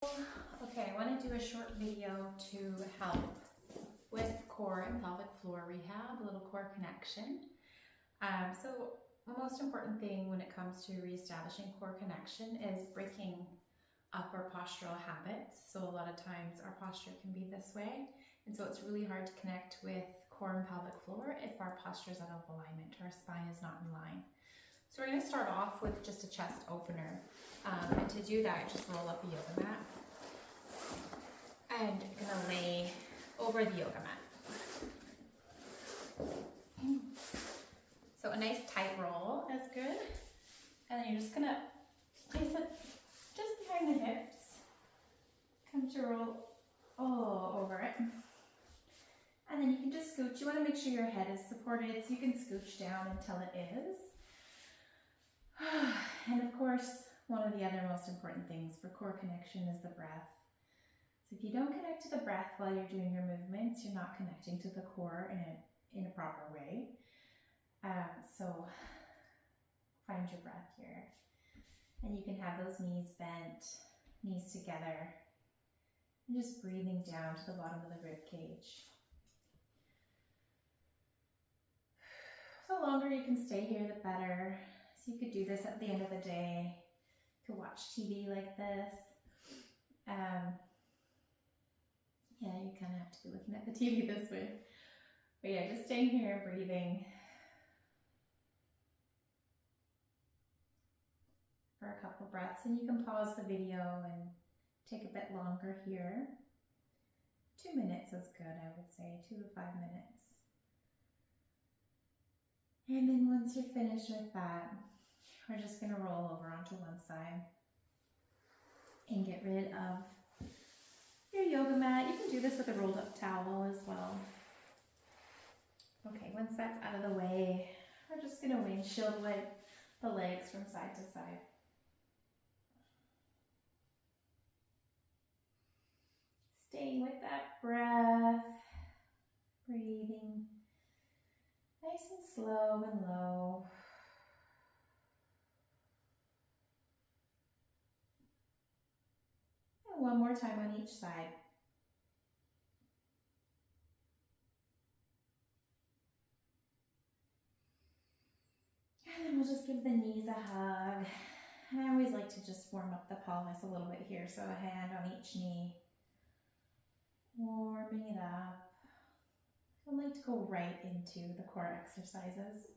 Okay, I want to do a short video to help with core and pelvic floor rehab, a little core connection. So the most important thing when it comes to reestablishing core connection is breaking up our postural habits. So a lot of times our posture can be this way, and so it's really hard to connect with core and pelvic floor if our posture is out of alignment or our spine is not in line. So we're going to start off with just a chest opener, and to do that, just roll up the yoga mat. And you're gonna lay over the yoga mat. So a nice tight roll, that's good. And then you're just gonna place it just behind the hips. Come to roll all over it. And then you can just scooch. You wanna make sure your head is supported, so you can scooch down until it is. And of course, one of the other most important things for core connection is the breath. So if you don't connect to the breath while you're doing your movements, you're not connecting to the core in a proper way. So find your breath here. And you can have those knees bent, knees together, and just breathing down to the bottom of the rib cage. So the longer you can stay here, the better. So you could do this at the end of the day. You could watch TV like this. Yeah, you kind of have to be looking at the TV this way. But yeah, just staying here, breathing for a couple breaths. And you can pause the video and take a bit longer here. 2 minutes is good, I would say, 2 to 5 minutes. And then once you're finished with that, we're just gonna roll over onto one side and get rid of your yoga mat. You can do this with a rolled up towel as well. Okay, once that's out of the way, we're just gonna windshield wipe the legs from side to side. Staying with that breath, breathing nice and slow and low. And one more time on each side. And then we'll just give the knees a hug. And I always like to just warm up the pelvis a little bit here, so a hand on each knee. Warming it up. I like to go right into the core exercises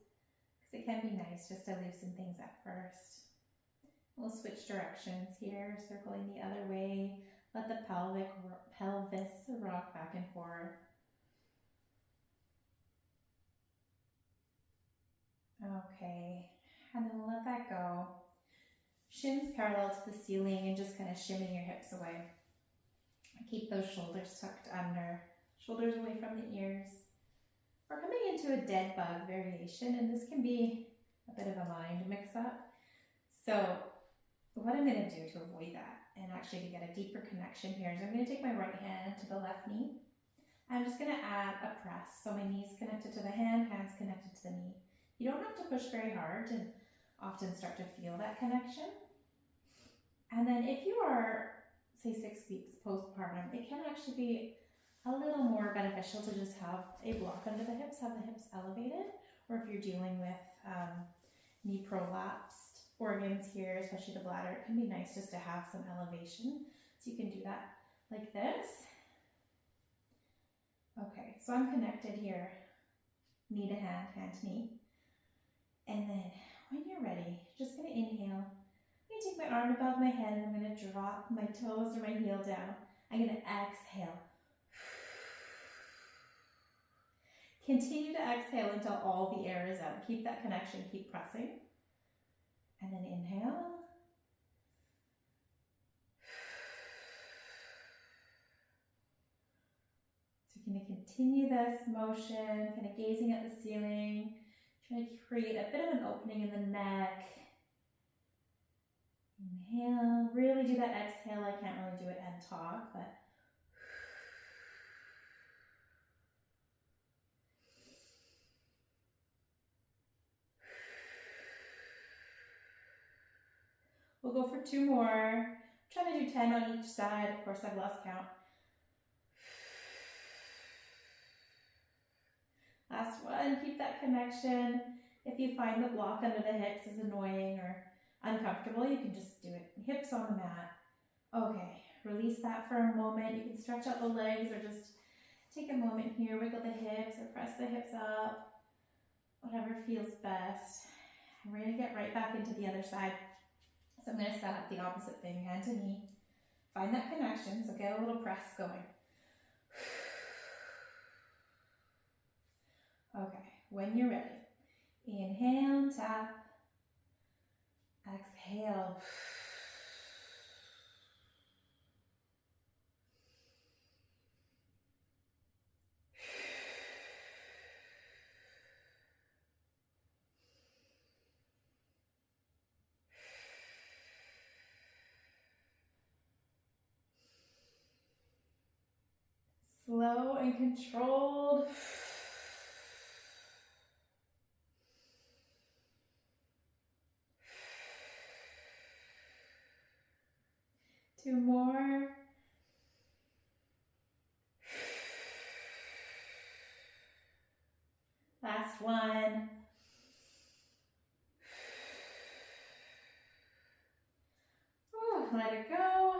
because it can be nice just to loosen things up first. We'll switch directions here, circling the other way. Let the pelvis rock back and forth. Okay, and then we'll let that go. Shins parallel to the ceiling and just kind of shimming your hips away. Keep those shoulders tucked under, shoulders away from the ears. We're coming into a dead bug variation, and this can be a bit of a mind mix-up. So what I'm going to do to avoid that and actually to get a deeper connection here is I'm going to take my right hand to the left knee. I'm just going to add a press. So my knee's connected to the hand, hands connected to the knee. You don't have to push very hard to often start to feel that connection. And then if you are, say, 6 weeks postpartum, it can actually be a little more beneficial to just have a block under the hips, have the hips elevated, or if you're dealing with knee prolapsed organs here, especially the bladder, it can be nice just to have some elevation. So you can do that like this. Okay, so I'm connected here, knee to hand, hand to knee. And then when you're ready, just gonna inhale. I'm gonna take my arm above my head and I'm gonna drop my toes or my heel down. I'm gonna exhale. Continue to exhale until all the air is out. Keep that connection, keep pressing. And then inhale. So you're going to continue this motion, kind of gazing at the ceiling, trying to create a bit of an opening in the neck. Inhale, really do that exhale. I can't really do it and talk, but we'll go for 2 more. Trying to do 10 on each side. Of course, I've lost count. Last one, keep that connection. If you find the block under the hips is annoying or uncomfortable, you can just do it hips on the mat. Okay, release that for a moment. You can stretch out the legs or just take a moment here, wiggle the hips or press the hips up, whatever feels best. We're going to get right back into the other side. So I'm going to set up the opposite thing, hand to knee. Find that connection, so get a little press going. Okay, when you're ready, inhale, tap, exhale. Slow and controlled. 2 more. Last one. Let it go.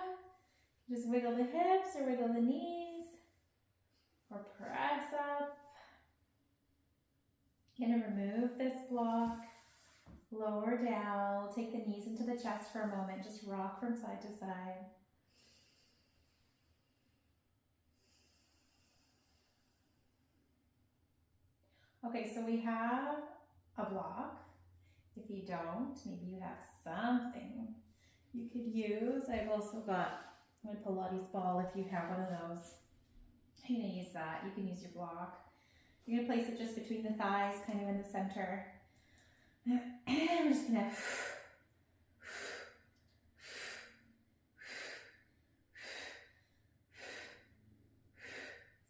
Just wiggle the hips or wiggle the knees or press up. Gonna remove this block. Lower down. Take the knees into the chest for a moment. Just rock from side to side. Okay, so we have a block. If you don't, maybe you have something you could use. I've also got my Pilates ball if you have one of those. I'm gonna use that. You can use your block. You're gonna place it just between the thighs, kind of in the center. And we're just gonna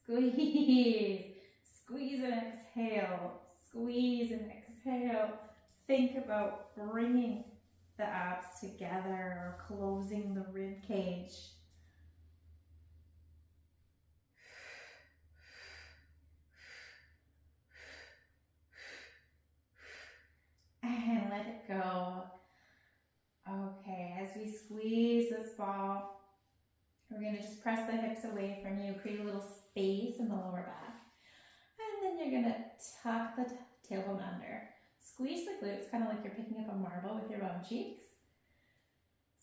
squeeze, squeeze and exhale, squeeze and exhale. Think about bringing the abs together or closing the rib cage. And let it go. Okay, as we squeeze this ball, we're going to just press the hips away from you, create a little space in the lower back. And then you're going to tuck the tailbone under. Squeeze the glutes, kind of like you're picking up a marble with your bum cheeks.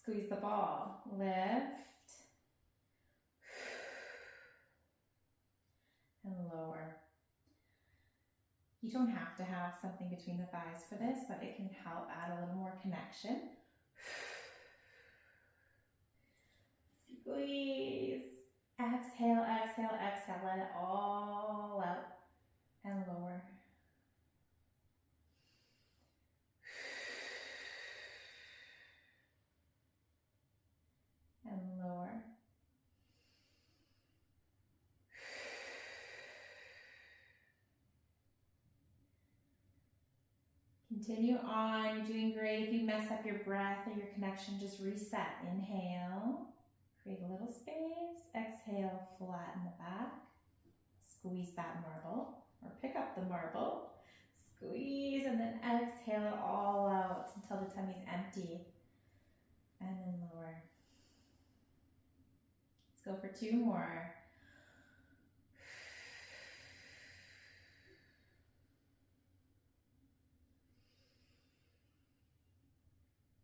Squeeze the ball, lift, and lower. You don't have to have something between the thighs for this, but it can help add a little more connection. Squeeze, exhale, exhale, exhale, let it all out and lower. And lower. Continue on, you're doing great. If you mess up your breath or your connection, just reset. Inhale, create a little space. Exhale, flatten the back. Squeeze that marble or pick up the marble. Squeeze and then exhale it all out until the tummy's empty. And then lower. Let's go for 2 more.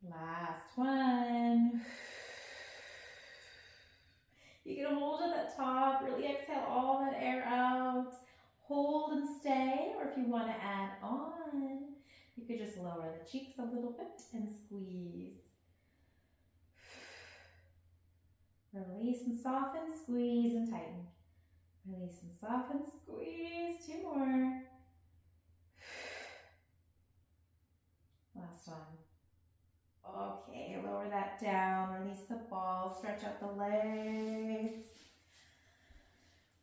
Last one. You can hold at the top, really exhale all that air out. Hold and stay, or if you want to add on, you could just lower the cheeks a little bit and squeeze. Release and soften, squeeze and tighten. Release and soften, squeeze. 2 more. Last one. Okay, lower that down, release the ball, stretch out the legs.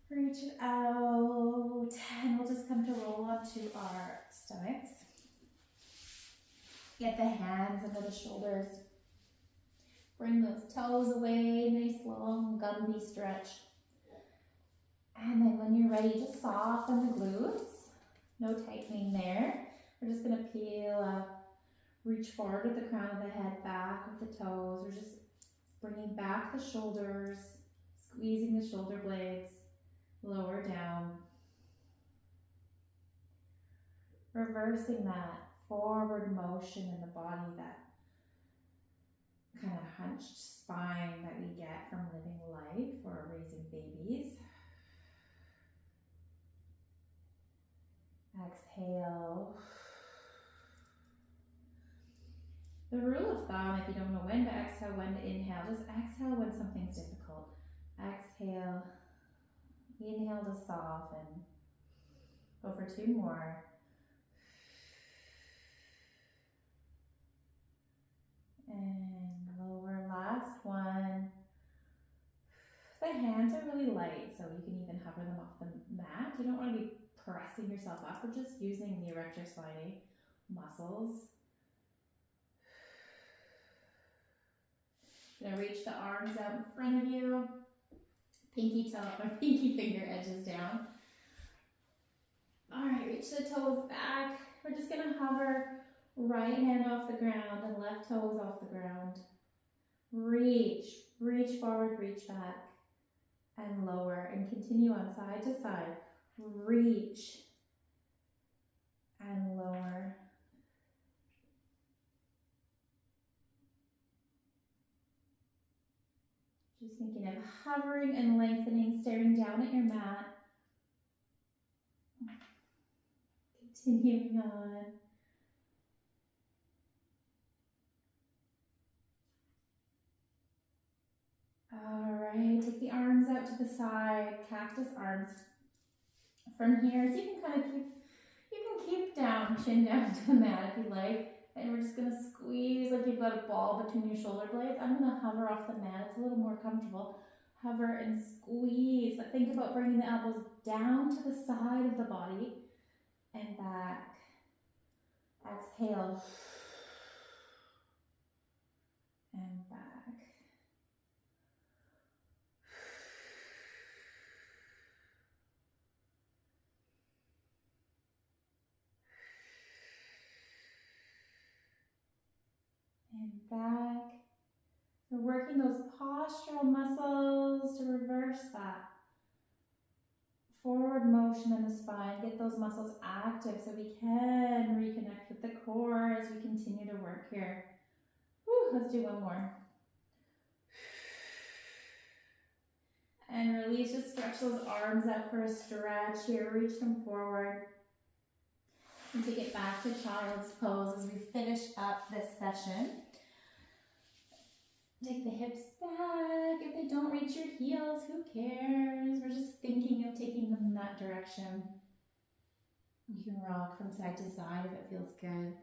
Reach it out, and we'll just come to roll onto our stomachs. Get the hands under the shoulders. Bring those toes away, nice long Gumby stretch. And then when you're ready, just soften the glutes. No tightening there. We're just gonna peel up, reach forward with the crown of the head, back with the toes. We're just bringing back the shoulders, squeezing the shoulder blades, lower down. Reversing that forward motion in the body, that kind of hunched spine that we get from living life or raising babies. Exhale. The rule of thumb, if you don't know when to exhale, when to inhale, just exhale when something's difficult. Exhale. Inhale to soften. Go for 2 more. And lower, last one. The hands are really light, so you can even hover them off the mat. You don't want to be pressing yourself up, but just using the erector spinae muscles. Gonna reach the arms out in front of you. Pinky toe or pinky finger edges down. All right, reach the toes back. We're just gonna hover right hand off the ground and left toes off the ground. Reach forward, reach back, and lower, and continue on side to side. Reach and lower. Just thinking of hovering and lengthening, staring down at your mat. Continuing on. All right, take the arms out to the side, cactus arms. From here, so you can keep down, chin down to the mat if you like. And we're just gonna squeeze like you've got a ball between your shoulder blades. I'm gonna hover off the mat, it's a little more comfortable. Hover and squeeze, but think about bringing the elbows down to the side of the body and back. Exhale. And back. And back. We're working those postural muscles to reverse that forward motion in the spine. Get those muscles active so we can reconnect with the core as we continue to work here. Whew, let's do one more. And release, just stretch those arms out for a stretch here. Reach them forward. And take it back to child's pose as we finish up this session. Take the hips back. If they don't reach your heels, who cares? We're just thinking of taking them in that direction. You can rock from side to side if it feels good.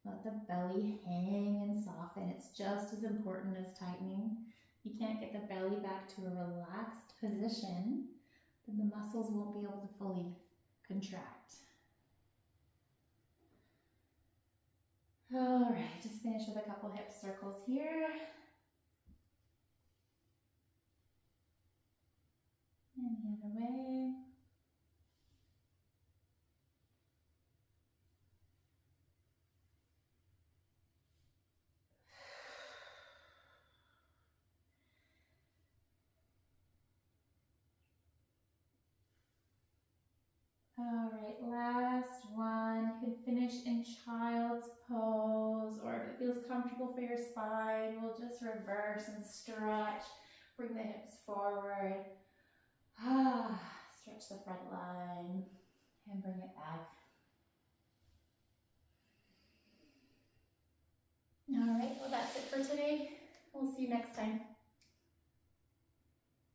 Let the belly hang and soften. It's just as important as tightening. If you can't get the belly back to a relaxed position, then the muscles won't be able to fully contract. All right, just finish with a couple hip circles here. And the other way. All right, last one. You can finish in child's pose, or if it feels comfortable for your spine, we'll just reverse and stretch. Bring the hips forward. Stretch the front line and bring it back. All right, well that's it for today. We'll see you next time.